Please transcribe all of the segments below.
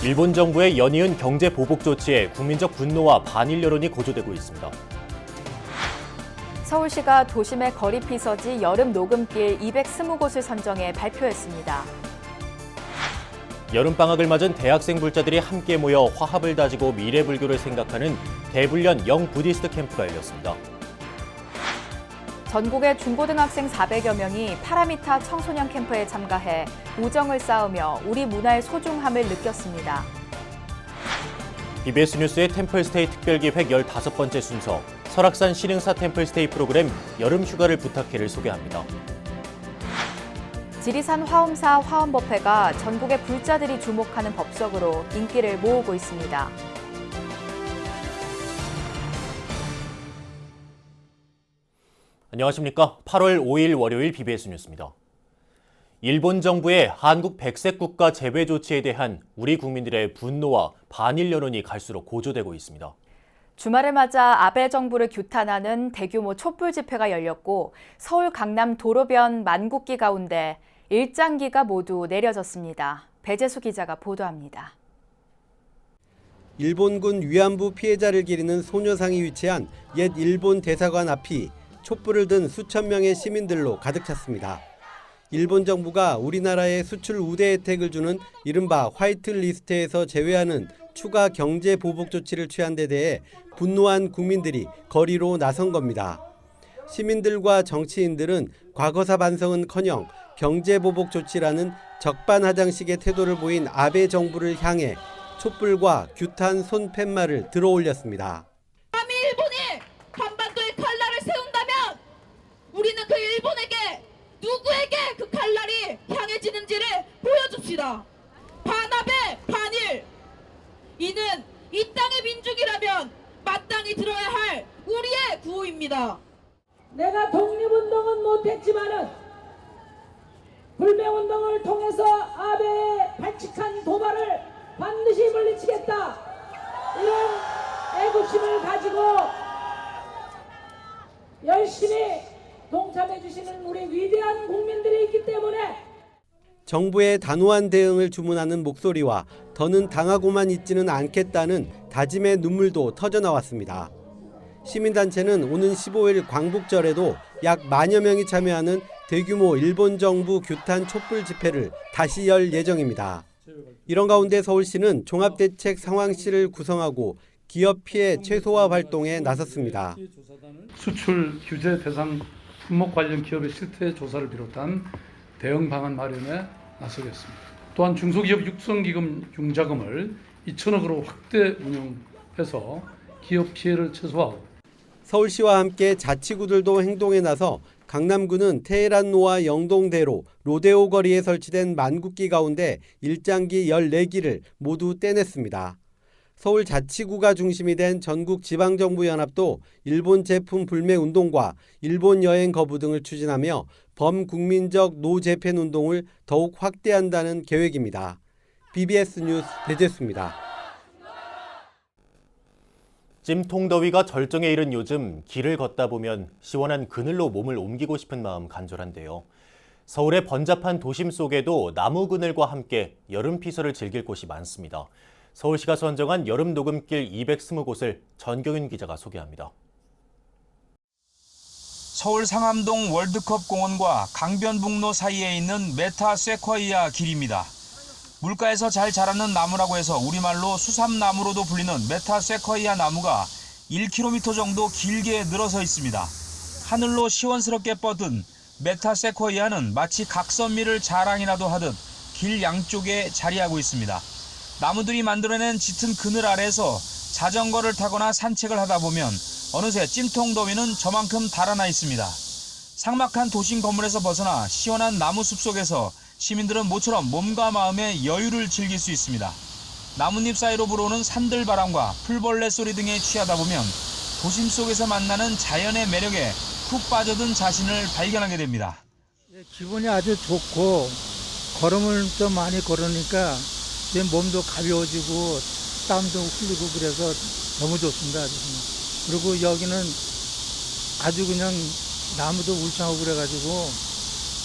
일본 정부의 연이은 경제 보복 조치에 국민적 분노와 반일 여론이 고조되고 있습니다. 서울시가 도심의 거리 피서지 여름 녹음길 220곳을 선정해 발표했습니다. 여름방학을 맞은 대학생 불자들이 함께 모여 화합을 다지고 미래불교를 생각하는 대불련 영부디스트 캠프가 열렸습니다. 전국의 중고등학생 400여 명이 파라미타 청소년 캠프에 참가해 우정을 쌓으며 우리 문화의 소중함을 느꼈습니다. BBS 뉴스의 템플스테이 특별기획 15번째 순서 설악산 신흥사 템플스테이 프로그램 여름휴가를 부탁해를 소개합니다. 지리산 화엄사 화엄법회가 전국의 불자들이 주목하는 법석으로 인기를 모으고 있습니다. 안녕하십니까. 8월 5일 월요일 BBS 뉴스입니다. 일본 정부의 한국 백색 국가 재배 조치에 대한 우리 국민들의 분노와 반일 여론이 갈수록 고조되고 있습니다. 주말을 맞아 아베 정부를 규탄하는 대규모 촛불 집회가 열렸고 서울 강남 도로변 만국기 가운데 일장기가 모두 내려졌습니다. 배재수 기자가 보도합니다. 일본군 위안부 피해자를 기리는 소녀상이 위치한 옛 일본 대사관 앞이 촛불을 든 수천 명의 시민들로 가득 찼습니다. 일본 정부가 우리나라에 수출 우대 혜택을 주는 이른바 화이트 리스트에서 제외하는 추가 경제 보복 조치를 취한 데 대해 분노한 국민들이 거리로 나선 겁니다. 시민들과 정치인들은 과거사 반성은커녕 경제 보복 조치라는 적반하장식의 태도를 보인 아베 정부를 향해 촛불과 규탄 손팻말을 들어올렸습니다. 감히 일본이 한반도에 칼날을 세운다면 우리는 그 일본에게 누구에게 그 칼날이 향해지는지를 보여줍시다. 반아베 반일. 이는 이 땅의 민족이라면 마땅히 들어야 할 우리의 구호입니다. 내가 독립운동은 못했지만은 불매운동을 통해서 아베의 발칙한 도발을 반드시 물리치겠다. 이런 애국심을 가지고 열심히 동참해 주시는 우리 위대한 국민들이 있기 때문에 정부의 단호한 대응을 주문하는 목소리와 더는 당하고만 있지는 않겠다는 다짐의 눈물도 터져나왔습니다. 시민단체는 오는 15일 광복절에도 약 10,000여 명이 참여하는 대규모 일본 정부 규탄 촛불 집회를 다시 열 예정입니다. 이런 가운데 서울시는 종합대책 상황실을 구성하고 기업 피해 최소화 활동에 나섰습니다. 수출 규제 대상 품목 관련 기업의 실태 조사를 비롯한 대응 방안 마련에 나서겠습니다. 또한 중소기업 육성기금 융자금을 2,000억으로 확대 운용해서 기업 피해를 최소화하고 서울시와 함께 자치구들도 행동에 나서 강남구는 테헤란로와 영동대로 로데오 거리에 설치된 만국기 가운데 일장기 14기를 모두 떼냈습니다. 서울 자치구가 중심이 된 전국지방정부연합도 일본 제품 불매 운동과 일본 여행 거부 등을 추진하며 범국민적 노재팬 운동을 더욱 확대한다는 계획입니다. BBS 뉴스 배재수입니다. 찜통더위가 절정에 이른 요즘 길을 걷다 보면 시원한 그늘로 몸을 옮기고 싶은 마음 간절한데요. 서울의 번잡한 도심 속에도 나무 그늘과 함께 여름 피서를 즐길 곳이 많습니다. 서울시가 선정한 여름 녹음길 220곳을 전경윤 기자가 소개합니다. 서울 상암동 월드컵 공원과 강변북로 사이에 있는 메타 세쿼이아 길입니다. 물가에서 잘 자라는 나무라고 해서 우리말로 수삼나무로도 불리는 메타 세쿼이아 나무가 1km 정도 길게 늘어서 있습니다. 하늘로 시원스럽게 뻗은 메타 세쿼이아는 마치 각선미를 자랑이라도 하듯 길 양쪽에 자리하고 있습니다. 나무들이 만들어낸 짙은 그늘 아래에서 자전거를 타거나 산책을 하다 보면 어느새 찜통더위는 저만큼 달아나 있습니다. 삭막한 도심 건물에서 벗어나 시원한 나무 숲속에서 시민들은 모처럼 몸과 마음의 여유를 즐길 수 있습니다. 나뭇잎 사이로 불어오는 산들바람과 풀벌레 소리 등에 취하다 보면 도심 속에서 만나는 자연의 매력에 푹 빠져든 자신을 발견하게 됩니다. 기분이 아주 좋고 걸음을 좀 많이 걸으니까 내 몸도 가벼워지고 땀도 흘리고 그래서 너무 좋습니다. 그리고 여기는 아주 그냥 나무도 울창하고 그래가지고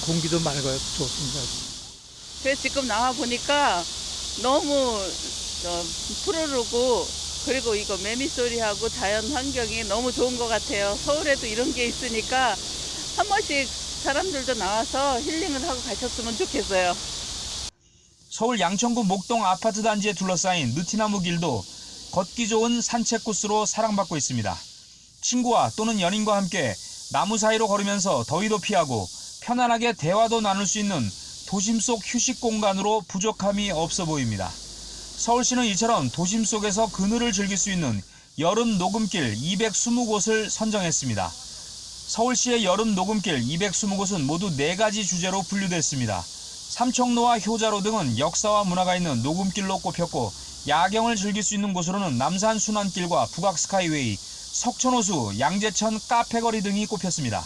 공기도 맑아요. 좋습니다. 그래서 지금 나와 보니까 너무 좀 푸르르고 그리고 이거 매미 소리하고 자연 환경이 너무 좋은 것 같아요. 서울에도 이런 게 있으니까 한 번씩 사람들도 나와서 힐링을 하고 가셨으면 좋겠어요. 서울 양천구 목동 아파트 단지에 둘러싸인 느티나무 길도 걷기 좋은 산책 코스로 사랑받고 있습니다. 친구와 또는 연인과 함께 나무 사이로 걸으면서 더위도 피하고 편안하게 대화도 나눌 수 있는 도심 속 휴식 공간으로 부족함이 없어 보입니다. 서울시는 이처럼 도심 속에서 그늘을 즐길 수 있는 여름 녹음길 220곳을 선정했습니다. 서울시의 여름 녹음길 220곳은 모두 4가지 주제로 분류됐습니다. 삼청로와 효자로 등은 역사와 문화가 있는 녹음길로 꼽혔고, 야경을 즐길 수 있는 곳으로는 남산 순환길과 북악 스카이웨이, 석촌호수, 양재천 카페거리 등이 꼽혔습니다.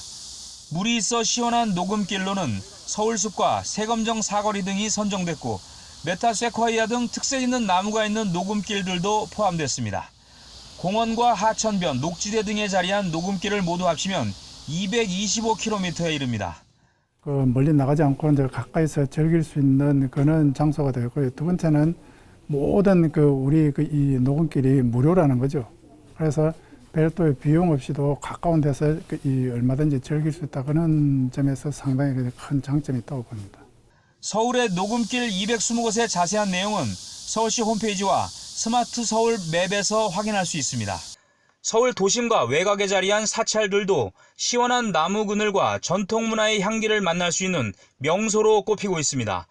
물이 있어 시원한 녹음길로는 서울숲과 세검정 사거리 등이 선정됐고, 메타세콰이아 등 특색 있는 나무가 있는 녹음길들도 포함됐습니다. 공원과 하천변, 녹지대 등에 자리한 녹음길을 모두 합치면 225km에 이릅니다. 멀리 나가지 않고 이제 가까이서 즐길 수 있는 그런 장소가 되고요. 두 번째는 모든 우리 이 녹음길이 무료라는 거죠. 그래서 별도의 비용 없이도 가까운 데서 얼마든지 즐길 수 있다. 그런 점에서 상당히 큰 장점이 있다고 봅니다. 서울의 녹음길 220곳의 자세한 내용은 서울시 홈페이지와 스마트 서울 맵에서 확인할 수 있습니다. 서울 도심과 외곽에 자리한 사찰들도 시원한 나무 그늘과 전통 문화의 향기를 만날 수 있는 명소로 꼽히고 있습니다.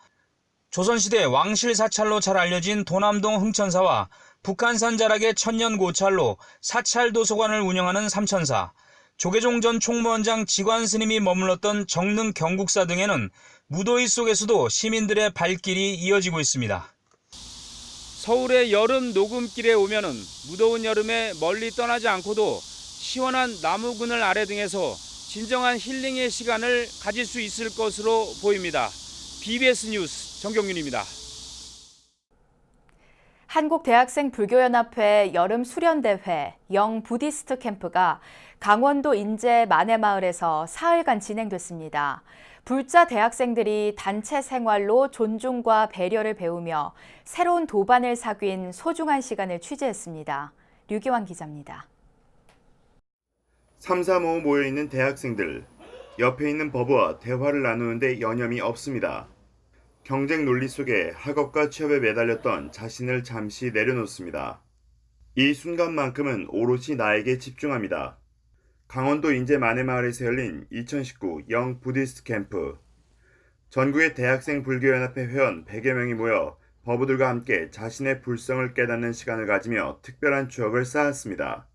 조선시대 왕실 사찰로 잘 알려진 도남동 흥천사와 북한산 자락의 천년고찰로 사찰도서관을 운영하는 삼천사, 조계종 전 총무원장 직관 스님이 머물렀던 정릉 경국사 등에는 무더위 속에서도 시민들의 발길이 이어지고 있습니다. 서울의 여름 녹음길에 오면은 무더운 여름에 멀리 떠나지 않고도 시원한 나무 그늘 아래 등에서 진정한 힐링의 시간을 가질 수 있을 것으로 보입니다. BBS 뉴스 정경윤입니다. 한국대학생불교연합회 여름 수련대회 영 부디스트 캠프가 강원도 인제 만해마을에서 사흘간 진행됐습니다. 불자 대학생들이 단체 생활로 존중과 배려를 배우며 새로운 도반을 사귄 소중한 시간을 취재했습니다. 류기환 기자입니다. 3, 4, 5 모여있는 대학생들. 옆에 있는 버부와 대화를 나누는데 여념이 없습니다. 경쟁 논리 속에 학업과 취업에 매달렸던 자신을 잠시 내려놓습니다. 이 순간만큼은 오롯이 나에게 집중합니다. 강원도 인제 만해마을에서 열린 2019 영 부디스트 캠프. 전국의 대학생 불교연합회 회원 100여 명이 모여 버부들과 함께 자신의 불성을 깨닫는 시간을 가지며 특별한 추억을 쌓았습니다.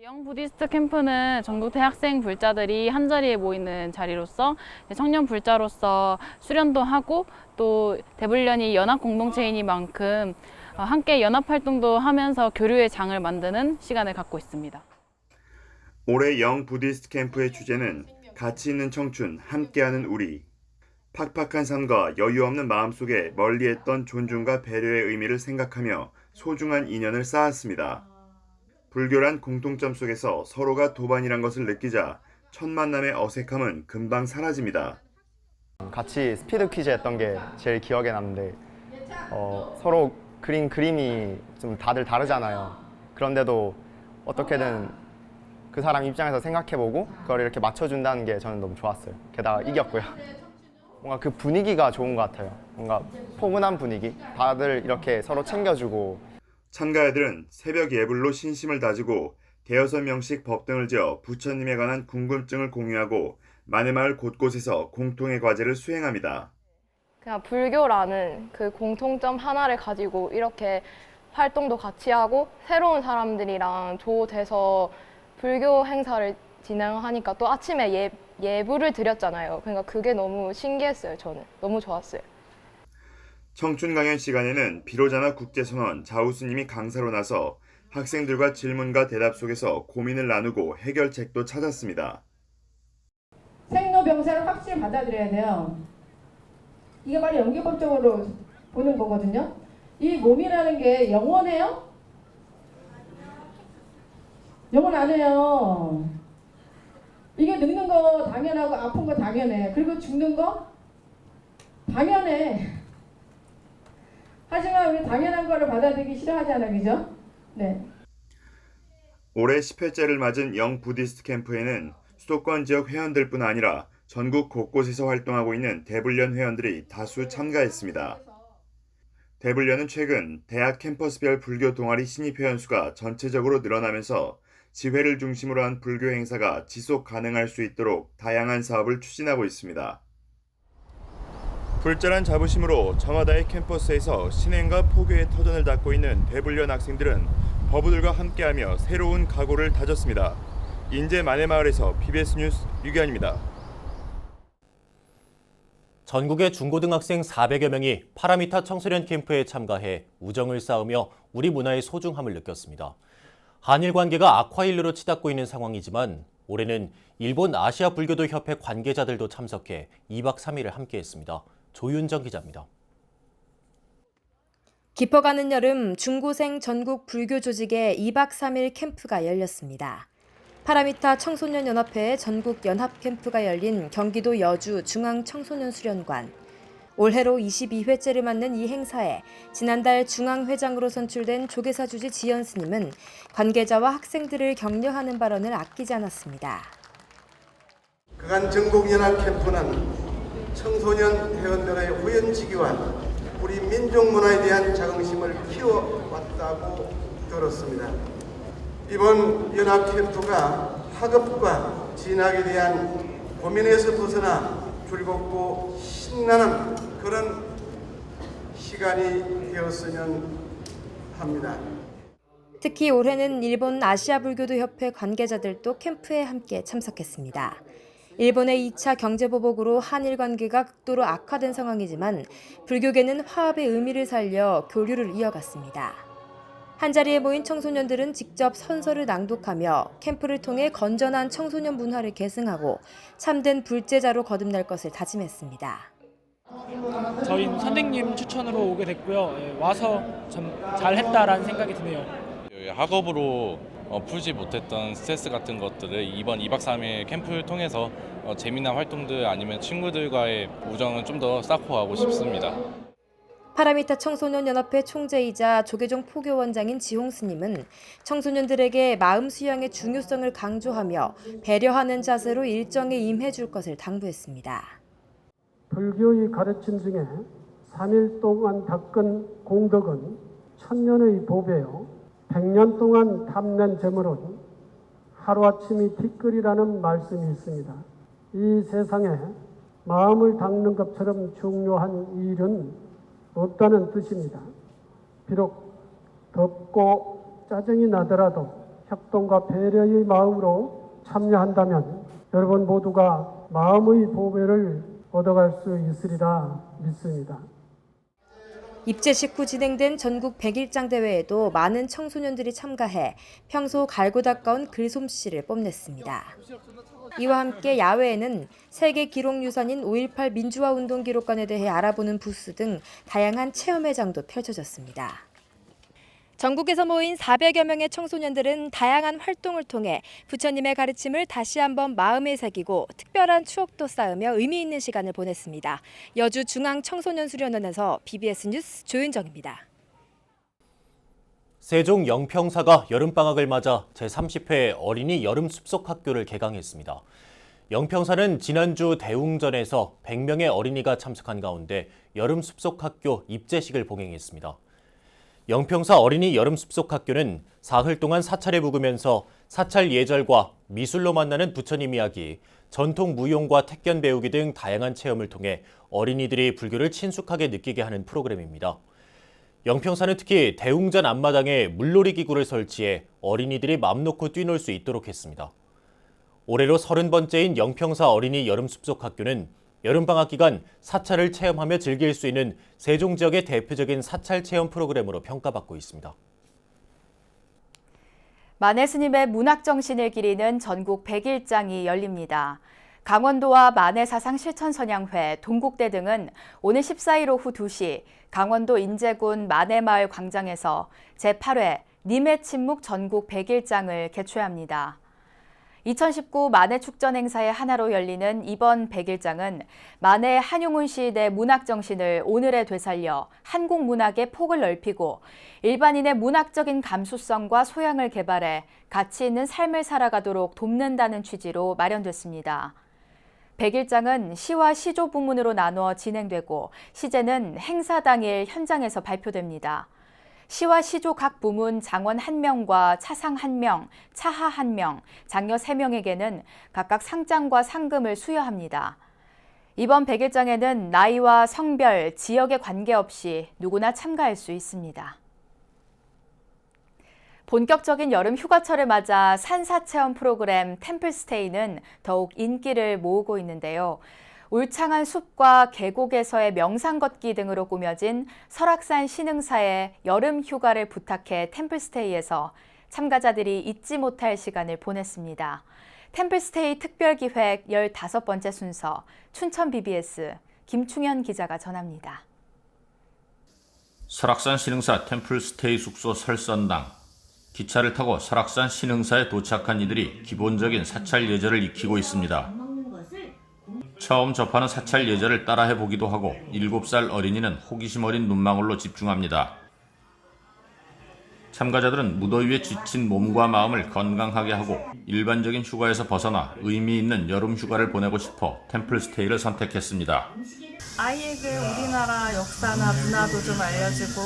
영 부디스트 캠프는 전국 대학생 불자들이 한자리에 모이는 자리로서 청년 불자로서 수련도 하고 또 대불련이 연합 공동체이니만큼 함께 연합 활동도 하면서 교류의 장을 만드는 시간을 갖고 있습니다. 올해 영 부디스트 캠프의 주제는 가치 있는 청춘, 함께하는 우리. 팍팍한 삶과 여유 없는 마음속에 멀리했던 존중과 배려의 의미를 생각하며 소중한 인연을 쌓았습니다. 불교란 공통점 속에서 서로가 도반이란 것을 느끼자 첫 만남의 어색함은 금방 사라집니다. 같이 스피드 퀴즈 했던 게 제일 기억에 남는데 서로 그린 그림이 좀 다들 다르잖아요. 그런데도 어떻게든 그 사람 입장에서 생각해보고 그걸 이렇게 맞춰준다는 게 저는 너무 좋았어요. 게다가 이겼고요. 뭔가 그 분위기가 좋은 것 같아요. 뭔가 포근한 분위기, 다들 이렇게 서로 챙겨주고. 참가자들은 새벽 예불로 신심을 다지고 대여섯 명씩 법등을 지어 부처님에 관한 궁금증을 공유하고 만해마을 곳곳에서 공통의 과제를 수행합니다. 그냥 불교라는 그 공통점 하나를 가지고 이렇게 활동도 같이 하고 새로운 사람들이랑 조돼서 불교 행사를 진행하니까 또 아침에 예불을 드렸잖아요. 그러니까 그게 너무 신기했어요. 저는 너무 좋았어요. 청춘 강연 시간에는 비로자나 국제선언 자우스님이 강사로 나서 학생들과 질문과 대답 속에서 고민을 나누고 해결책도 찾았습니다. 생로병사를 확실히 받아들여야 돼요. 이게 바로 연계법적으로 보는 거거든요. 이 몸이라는 게 영원해요? 영원 안 해요. 이게 늙는 거 당연하고 아픈 거 당연해. 그리고 죽는 거 당연해. 하지만 우리 당연한 거를 받아들이기 싫어하잖아요, 그죠? 네. 올해 10회째를 맞은 영 부디스트 캠프에는 수도권 지역 회원들뿐 아니라 전국 곳곳에서 활동하고 있는 대불련 회원들이 다수 참가했습니다. 대불련은 최근 대학 캠퍼스별 불교 동아리 신입 회원 수가 전체적으로 늘어나면서 지회를 중심으로 한 불교 행사가 지속 가능할 수 있도록 다양한 사업을 추진하고 있습니다. 불절한 자부심으로 청와대 캠퍼스에서 신행과 포교의 터전을 닦고 있는 대불련 학생들은 버부들과 함께하며 새로운 각오를 다졌습니다. 인제 만해마을에서 PBS 뉴스 유기환입니다. 전국의 중고등학생 400여 명이 파라미타 청소년 캠프에 참가해 우정을 쌓으며 우리 문화의 소중함을 느꼈습니다. 한일 관계가 악화일로로 치닫고 있는 상황이지만 올해는 일본 아시아 불교도 협회 관계자들도 참석해 2박 3일을 함께했습니다. 조윤정 기자입니다. 깊어가는 여름 중고생 전국 불교 조직의 2박 3일 캠프가 열렸습니다. 파라미타 청소년연합회의 전국 연합 캠프가 열린 경기도 여주 중앙청소년수련관. 올해로 22회째를 맞는 이 행사에 지난달 중앙회장으로 선출된 조계사 주지 지연 스님은 관계자와 학생들을 격려하는 발언을 아끼지 않았습니다. 그간 전국연합 캠프는 청소년 회원들의 후연지기와 우리 민족 문화에 대한 자긍심을 키워왔다고 들었습니다. 이번 연합 캠프가 학업과 진학에 대한 고민에서 벗어나 즐겁고 신나는 그런 시간이 되었으면 합니다. 특히 올해는 일본 아시아 불교도 협회 관계자들도 캠프에 함께 참석했습니다. 일본의 2차 경제보복으로 한일 관계가 극도로 악화된 상황이지만 불교계는 화합의 의미를 살려 교류를 이어갔습니다. 한자리에 모인 청소년들은 직접 선서를 낭독하며 캠프를 통해 건전한 청소년 문화를 계승하고 참된 불제자로 거듭날 것을 다짐했습니다. 저희는 선생님 추천으로 오게 됐고요. 와서 좀 잘했다라는 생각이 드네요. 학업으로 풀지 못했던 스트레스 같은 것들을 이번 2박 3일 캠프를 통해서 재미난 활동들 아니면 친구들과의 우정을 좀 더 쌓고 가고 싶습니다. 파라미타 청소년연합회 총재이자 조계종 포교원장인 지홍 스님은 청소년들에게 마음 수양의 중요성을 강조하며 배려하는 자세로 일정에 임해줄 것을 당부했습니다. 불교의 가르침 중에 3일 동안 닦은 공덕은 천년의 보배요 100년 동안 탐낸 재물은 하루아침이 티끌이라는 말씀이 있습니다. 이 세상에 마음을 닦는 것처럼 중요한 일은 없다는 뜻입니다. 비록 덥고 짜증이 나더라도 협동과 배려의 마음으로 참여한다면 여러분 모두가 마음의 보배를 얻어갈 수 있으리라 믿습니다. 입제 직후 진행된 전국 100일장 대회에도 많은 청소년들이 참가해 평소 갈고 닦아온 글솜씨를 뽐냈습니다. 이와 함께 야외에는 세계 기록유산인 5.18 민주화운동 기록관에 대해 알아보는 부스 등 다양한 체험회장도 펼쳐졌습니다. 전국에서 모인 400여 명의 청소년들은 다양한 활동을 통해 부처님의 가르침을 다시 한번 마음에 새기고 특별한 추억도 쌓으며 의미 있는 시간을 보냈습니다. 여주 중앙청소년수련원에서 BBS 뉴스 조윤정입니다. 세종 영평사가 여름방학을 맞아 제30회 어린이 여름 숲속학교를 개강했습니다. 영평사는 지난주 대웅전에서 100명의 어린이가 참석한 가운데 여름 숲속학교 입제식을 봉행했습니다. 영평사 어린이 여름 숲속학교는 사흘 동안 사찰에 묵으면서 사찰 예절과 미술로 만나는 부처님 이야기, 전통 무용과 택견 배우기 등 다양한 체험을 통해 어린이들이 불교를 친숙하게 느끼게 하는 프로그램입니다. 영평사는 특히 대웅전 앞마당에 물놀이 기구를 설치해 어린이들이 맘 놓고 뛰놀 수 있도록 했습니다. 올해로 30번째인 영평사 어린이 여름 숲속학교는 여름방학 기간 사찰을 체험하며 즐길 수 있는 세종 지역의 대표적인 사찰 체험 프로그램으로 평가받고 있습니다. 만해 스님의 문학정신을 기리는 전국 100일장이 열립니다. 강원도와 만해사상실천선양회, 동국대 등은 오늘 14일 오후 2시 강원도 인제군 만해마을 광장에서 제8회 님의 침묵 전국 100일장을 개최합니다. 2019 만해 축전 행사의 하나로 열리는 이번 100일장은 만해 한용운 시인의 문학 정신을 오늘에 되살려 한국 문학의 폭을 넓히고 일반인의 문학적인 감수성과 소양을 개발해 가치 있는 삶을 살아가도록 돕는다는 취지로 마련됐습니다. 100일장은 시와 시조 부문으로 나누어 진행되고 시제는 행사 당일 현장에서 발표됩니다. 시와 시조 각 부문 장원 1명과 차상 1명, 차하 1명, 장려 3명에게는 각각 상장과 상금을 수여합니다. 이번 100일장에는 나이와 성별, 지역에 관계없이 누구나 참가할 수 있습니다. 본격적인 여름 휴가철을 맞아 산사체험 프로그램 템플스테이는 더욱 인기를 모으고 있는데요. 울창한 숲과 계곡에서의 명상 걷기 등으로 꾸며진 설악산 신흥사의 여름 휴가를 부탁해 템플스테이에서 참가자들이 잊지 못할 시간을 보냈습니다. 템플스테이 특별기획 15번째 순서 춘천 BBS 김충현 기자가 전합니다. 설악산 신흥사 템플스테이 숙소 설선당. 기차를 타고 설악산 신흥사에 도착한 이들이 기본적인 사찰 예절을 익히고 있습니다. 처음 접하는 사찰 예절을 따라해보기도 하고 7살 어린이는 호기심 어린 눈망울로 집중합니다. 참가자들은 무더위에 지친 몸과 마음을 건강하게 하고 일반적인 휴가에서 벗어나 의미 있는 여름 휴가를 보내고 싶어 템플스테이를 선택했습니다. 아이에게 우리나라 역사나 문화도 좀 알려주고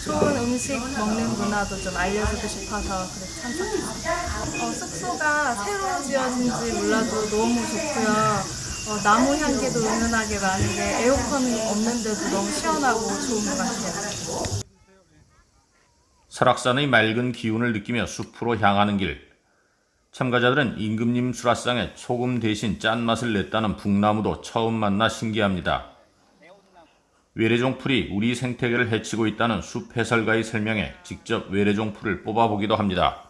좋은 음식 먹는 문화도 좀 알려주고 싶어서 참석했습니다. 숙소가 새로 지어진지 몰라도 너무 좋고요. 나무 향기도 은은하게 나는데 에어컨 없는데도 너무 시원하고 좋은 것 같아요. 설악산의 맑은 기운을 느끼며 숲으로 향하는 길. 참가자들은 임금님 수라상에 소금 대신 짠맛을 냈다는 북나무도 처음 만나 신기합니다. 외래종풀이 우리 생태계를 해치고 있다는 숲 해설가의 설명에 직접 외래종풀을 뽑아보기도 합니다.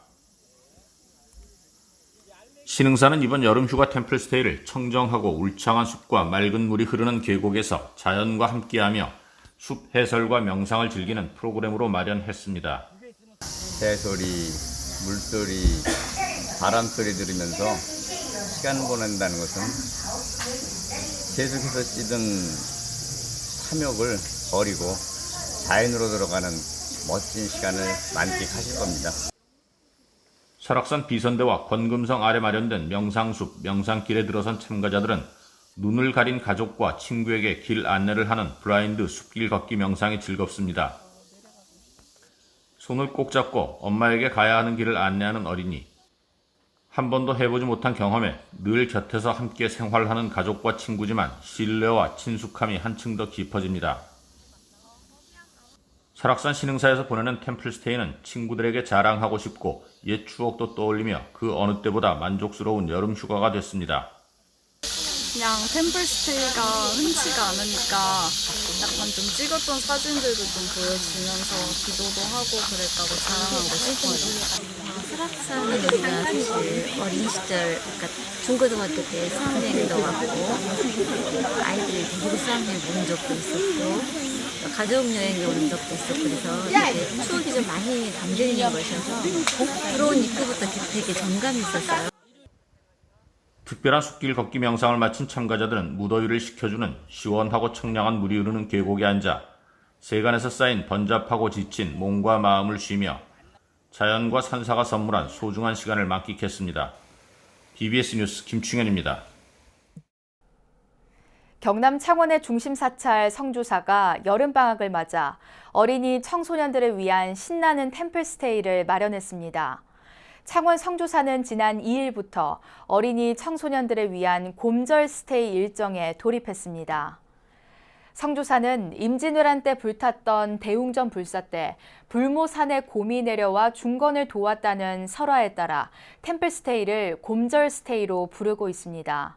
신흥사는 이번 여름휴가 템플스테이를 청정하고 울창한 숲과 맑은 물이 흐르는 계곡에서 자연과 함께하며 숲 해설과 명상을 즐기는 프로그램으로 마련했습니다. 새소리, 물소리, 바람소리 들으면서 시간을 보낸다는 것은 계속해서 찌든 탐욕을 버리고 자연으로 들어가는 멋진 시간을 만끽하실 겁니다. 설악산 비선대와 권금성 아래 마련된 명상숲, 명상길에 들어선 참가자들은 눈을 가린 가족과 친구에게 길 안내를 하는 블라인드 숲길 걷기 명상이 즐겁습니다. 손을 꼭 잡고 엄마에게 가야 하는 길을 안내하는 어린이. 한 번도 해보지 못한 경험에 늘 곁에서 함께 생활하는 가족과 친구지만 신뢰와 친숙함이 한층 더 깊어집니다. 설악산 신흥사에서 보내는 템플스테이는 친구들에게 자랑하고 싶고 옛 추억도 떠올리며 그 어느 때보다 만족스러운 여름 휴가가 됐습니다. 그냥 템플스테이가 흔치가 않으니까 약간 좀 찍었던 사진들도 좀 보여주면서 기도도 하고 그랬다고 자랑하고 싶어요. 설악산은 우리가 사실 어린 시절, 그러니까 중고등학교 때 수학여행도 왔고 아이들 데리고 수학여행 온 적도 있었고 가족여행에 온 적도 있었고 그래서 이렇게 추억이 좀 많이 담겨있는 것이어서 들어온 입구부터 되게 정감이 있었어요. 특별한 숲길 걷기 명상을 마친 참가자들은 무더위를 식혀주는 시원하고 청량한 물이 흐르는 계곡에 앉아 세간에서 쌓인 번잡하고 지친 몸과 마음을 쉬며 자연과 산사가 선물한 소중한 시간을 만끽했습니다. BBS 뉴스 김충현입니다. 경남 창원의 중심 사찰 성주사가 여름방학을 맞아 어린이 청소년들을 위한 신나는 템플스테이를 마련했습니다. 창원 성주사는 지난 2일부터 어린이 청소년들을 위한 곰절 스테이 일정에 돌입했습니다. 성주사는 임진왜란 때 불탔던 대웅전 불사 때 불모산에 곰이 내려와 중건을 도왔다는 설화에 따라 템플스테이를 곰절 스테이로 부르고 있습니다.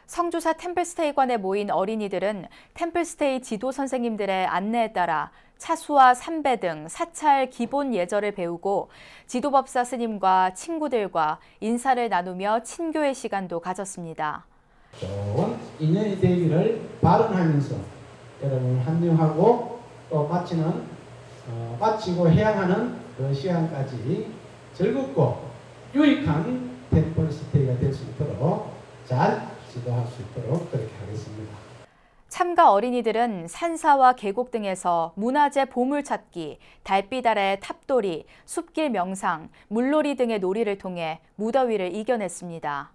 성주사 템플스테이관에 모인 어린이들은 템플스테이 지도 선생님들의 안내에 따라 차수와 삼배 등 사찰 기본 예절을 배우고 지도법사 스님과 친구들과 인사를 나누며 친교의 시간도 가졌습니다. 좋은 인연이 되기를 발언하면서 여러분을 합류하고 또 마치고 해양하는 그 시간까지 즐겁고 유익한 템플 스테이가 될 수 있도록 잘 지도할 수 있도록 그렇게 하겠습니다. 참가 어린이들은 산사와 계곡 등에서 문화재 보물찾기, 달빛 아래 탑돌이, 숲길 명상, 물놀이 등의 놀이를 통해 무더위를 이겨냈습니다.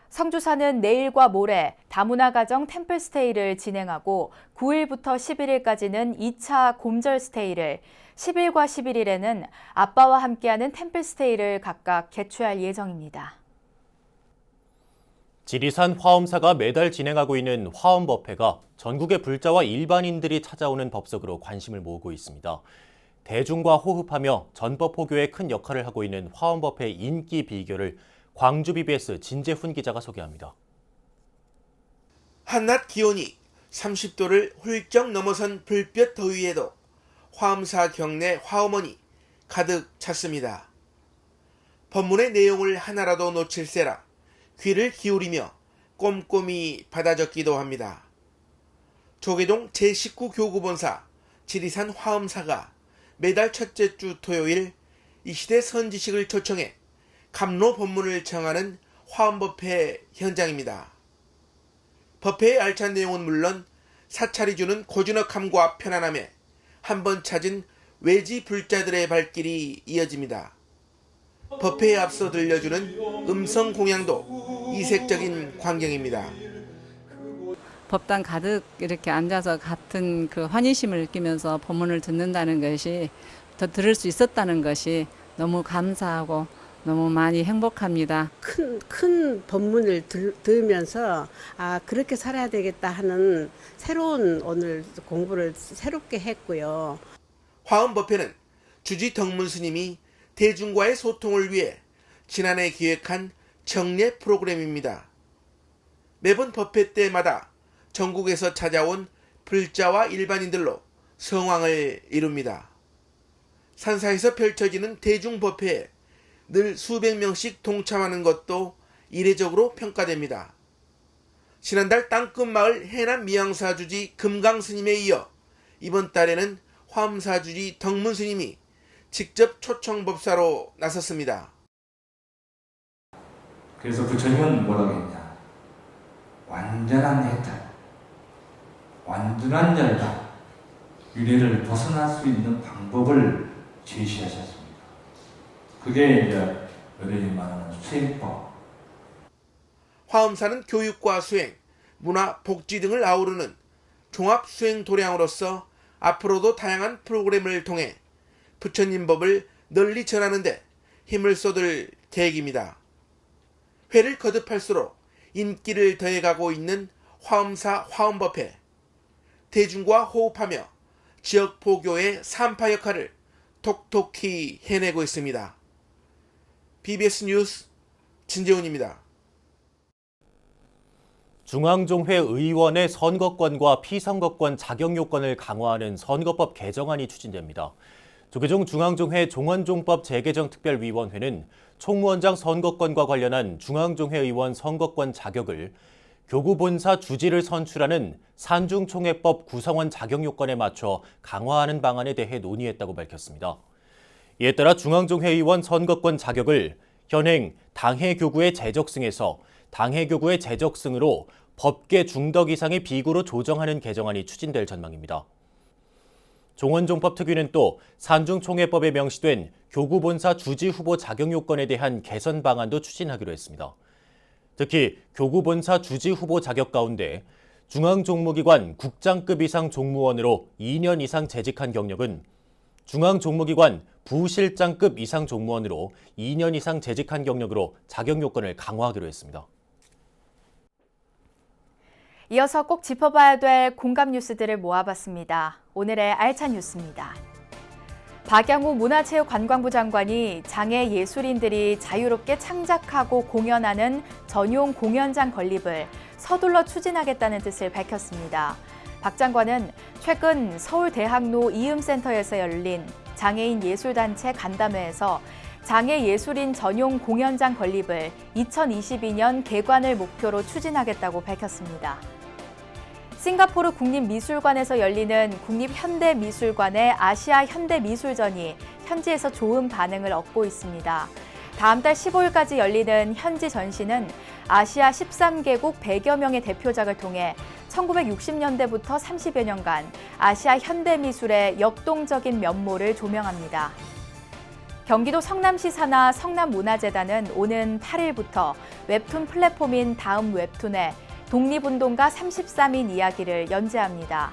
성주사는 내일과 모레 다문화가정 템플스테이를 진행하고 9일부터 11일까지는 2차 곰절 스테이를, 10일과 11일에는 아빠와 함께하는 템플스테이를 각각 개최할 예정입니다. 지리산 화엄사가 매달 진행하고 있는 화엄법회가 전국의 불자와 일반인들이 찾아오는 법석으로 관심을 모으고 있습니다. 대중과 호흡하며 전법 호교에 큰 역할을 하고 있는 화엄법회 인기 비결을 광주 BBS 진재훈 기자가 소개합니다. 한낮 기온이 30도를 훌쩍 넘어선 불볕 더위에도 화엄사 경내 화어머니 가득 찼습니다. 법문의 내용을 하나라도 놓칠세라 귀를 기울이며 꼼꼼히 받아 적기도 합니다. 조계동 제19 교구본사 지리산 화엄사가 매달 첫째 주 토요일 이 시대 선지식을 초청해 감로 법문을 청하는 화엄법회 현장입니다. 법회의 알찬 내용은 물론 사찰이 주는 고즈넉함과 편안함에 한번 찾은 외지 불자들의 발길이 이어집니다. 법회에 앞서 들려주는 음성 공양도 이색적인 광경입니다. 법당 가득 이렇게 앉아서 같은 그 환희심을 느끼면서 법문을 듣는다는 것이, 더 들을 수 있었다는 것이 너무 감사하고 너무 많이 행복합니다. 큰 법문을 들으면서 그렇게 살아야 되겠다 하는 새로운 오늘 공부를 새롭게 했고요. 화엄법회는 주지 덕문 스님이 대중과의 소통을 위해 지난해 기획한 정례 프로그램입니다. 매번 법회 때마다 전국에서 찾아온 불자와 일반인들로 성황을 이룹니다. 산사에서 펼쳐지는 대중법회에 늘 수백 명씩 동참하는 것도 이례적으로 평가됩니다. 지난달 땅끝마을 해남 미양사 주지 금강 스님에 이어 이번 달에는 화엄사 주지 덕문 스님이 직접 초청 법사로 나섰습니다. 그래서 부처님은 뭐라고 했냐? 완전한 해탈, 완전한 열반, 유래를 벗어날 수 있는 방법을 제시하셨습니다. 그게 이제 여러분이 말하는 수행법. 화엄사는 교육과 수행, 문화, 복지 등을 아우르는 종합 수행 도량으로서 앞으로도 다양한 프로그램을 통해 부처님 법을 널리 전하는 데 힘을 쏟을 계획입니다. 회를 거듭할수록 인기를 더해가고 있는 화엄사 화엄법회. 대중과 호흡하며 지역 포교의 산파 역할을 톡톡히 해내고 있습니다. BBS 뉴스 진재훈입니다. 중앙종회 의원의 선거권과 피선거권 자격 요건을 강화하는 선거법 개정안이 추진됩니다. 조계종 중앙종회 종원종법 재개정 특별위원회는 총무원장 선거권과 관련한 중앙종회 의원 선거권 자격을 교구본사 주지를 선출하는 산중총회법 구성원 자격 요건에 맞춰 강화하는 방안에 대해 논의했다고 밝혔습니다. 이에 따라 중앙종회 의원 선거권 자격을 현행 당회교구의 재적승에서 당회교구의 재적승으로 법계 중덕 이상의 비구로 조정하는 개정안이 추진될 전망입니다. 종원종법 특위는 또 산중총회법에 명시된 교구본사 주지 후보 자격 요건에 대한 개선 방안도 추진하기로 했습니다. 특히 교구본사 주지 후보 자격 가운데 중앙종무기관 국장급 이상 종무원으로 2년 이상 재직한 경력은 중앙종무기관 부실장급 이상 종무원으로 2년 이상 재직한 경력으로 자격 요건을 강화하기로 했습니다. 이어서 꼭 짚어봐야 될 공감 뉴스들을 모아봤습니다. 오늘의 알찬 뉴스입니다. 박양우 문화체육관광부 장관이 장애 예술인들이 자유롭게 창작하고 공연하는 전용 공연장 건립을 서둘러 추진하겠다는 뜻을 밝혔습니다. 박 장관은 최근 서울대학로 이음센터에서 열린 장애인 예술단체 간담회에서 장애 예술인 전용 공연장 건립을 2022년 개관을 목표로 추진하겠다고 밝혔습니다. 싱가포르 국립미술관에서 열리는 국립현대미술관의 아시아 현대미술전이 현지에서 좋은 반응을 얻고 있습니다. 다음 달 15일까지 열리는 현지 전시는 아시아 13개국 100여 명의 대표작을 통해 1960년대부터 30여 년간 아시아 현대미술의 역동적인 면모를 조명합니다. 경기도 성남시 산하 성남문화재단은 오는 8일부터 웹툰 플랫폼인 다음 웹툰에 독립운동가 33인 이야기를 연재합니다.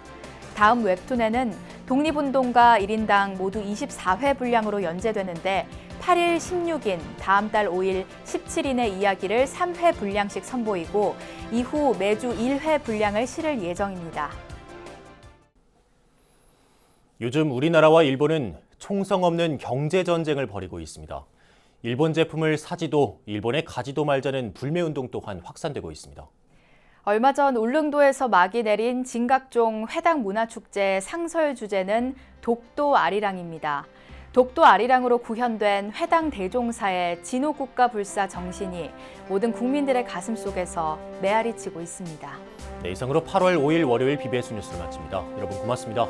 다음 웹툰에는 독립운동가 1인당 모두 24회 분량으로 연재되는데 8일, 16인, 다음 달 5일, 17인의 이야기를 3회 분량씩 선보이고 이후 매주 1회 분량을 실을 예정입니다. 요즘 우리나라와 일본은 총성 없는 경제 전쟁을 벌이고 있습니다. 일본 제품을 사지도 일본에 가지도 말자는 불매운동 또한 확산되고 있습니다. 얼마 전 울릉도에서 막이 내린 진각종 회당문화축제 상설 주제는 독도 아리랑입니다. 독도 아리랑으로 구현된 회당 대종사의 진호국가불사 정신이 모든 국민들의 가슴 속에서 메아리치고 있습니다. 네, 이상으로 8월 5일 월요일 BBS 뉴스를 마칩니다. 여러분 고맙습니다.